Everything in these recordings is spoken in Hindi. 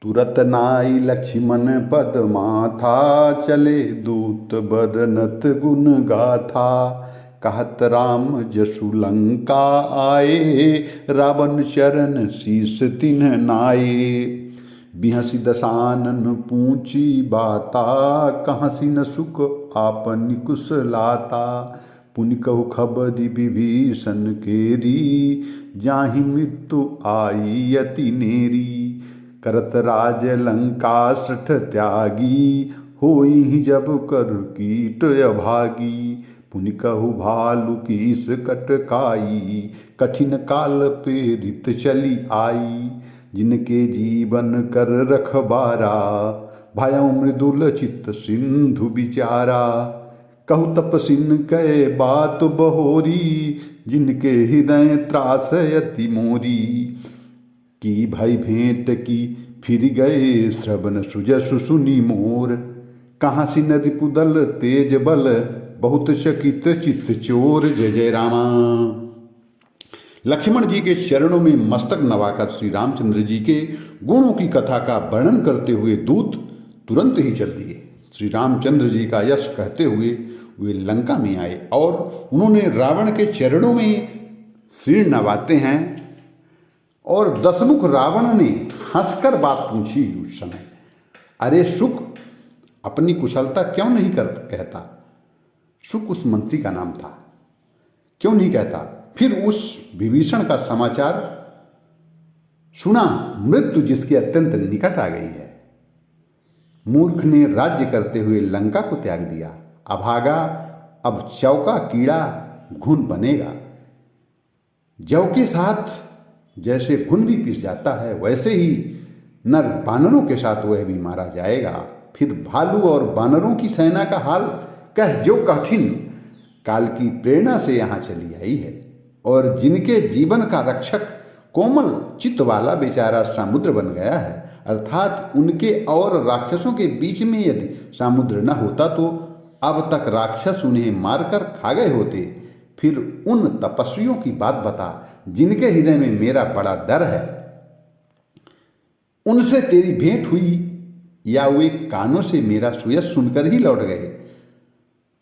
तुरत नाई लक्ष्मण पद माथा, चले दूत बरनत गुण गाथा। कहत राम जसु लंका आए, रावण चरण शीस तिन्ह नाये। बिहसि दसानन पूछी बाता, कहसि न सुख आपनि कुशलाता। पुनि कहु खबरि विभीषण केरी, जाहि मृत्यु आई अति नेरी। करत राज लंका सठ त्यागी, होई जब कर कीट अभागी। पुनि कहु भालु कीस कटकाई, कठिन काल प्रेरित चली आई। जिनके जीवन कर रखबारा, भयउ मृदुल चित्त सिंधु बिचारा। कहु तपसिन कै बात बहोरी, जिनके हृदय त्रास अति मोरी। की भई भेंट की फिर गए, श्रवण सुजसु सुनि मोर। कहाँ सिन रिपुदल तेज बल, बहुत चकित चित्त चोर। जय जय रामा। लक्ष्मण जी के चरणों में मस्तक नवाकर श्री रामचंद्र जी के गुणों की कथा का वर्णन करते हुए दूत तुरंत ही चल दिए। श्री रामचंद्र जी का यश कहते हुए वे लंका में आए और उन्होंने रावण के चरणों में सिर नवाते हैं। और दशमुख रावण ने हंसकर बात पूछी उस समय, अरे सुख अपनी कुशलता क्यों नहीं कहता। सुख उस मंत्री का नाम था, क्यों नहीं कहता। फिर उस विभीषण का समाचार सुना, मृत्यु जिसके अत्यंत निकट आ गई है। मूर्ख ने राज्य करते हुए लंका को त्याग दिया, अभागा अब चौका कीड़ा घुन बनेगा। जौ के साथ जैसे घुन भी पिस जाता है, वैसे ही नर बानरों के साथ वह भी मारा जाएगा। फिर भालू और बानरों की सेना का हाल कह जो कठिन, काल की प्रेरणा से यहाँ चली आई है। और जिनके जीवन का रक्षक कोमल चित्त वाला बेचारा समुद्र बन गया है, अर्थात उनके और राक्षसों के बीच में यदि समुद्र न होता तो अब तक राक्षस उन्हें मारकर खा गए होते। फिर उन तपस्वियों की बात बता, जिनके हृदय में मेरा बड़ा डर है। उनसे तेरी भेंट हुई या वे कानों से मेरा सुयश सुनकर ही लौट गए।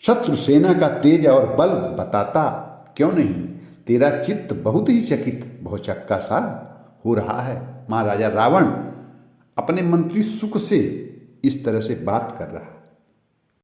शत्रु सेना का तेज और बल बताता क्यों नहीं। तेरा चित्त बहुत ही चकित भौचक्का सा हो रहा है। महाराजा रावण अपने मंत्री सुख से इस तरह से बात कर रहा है।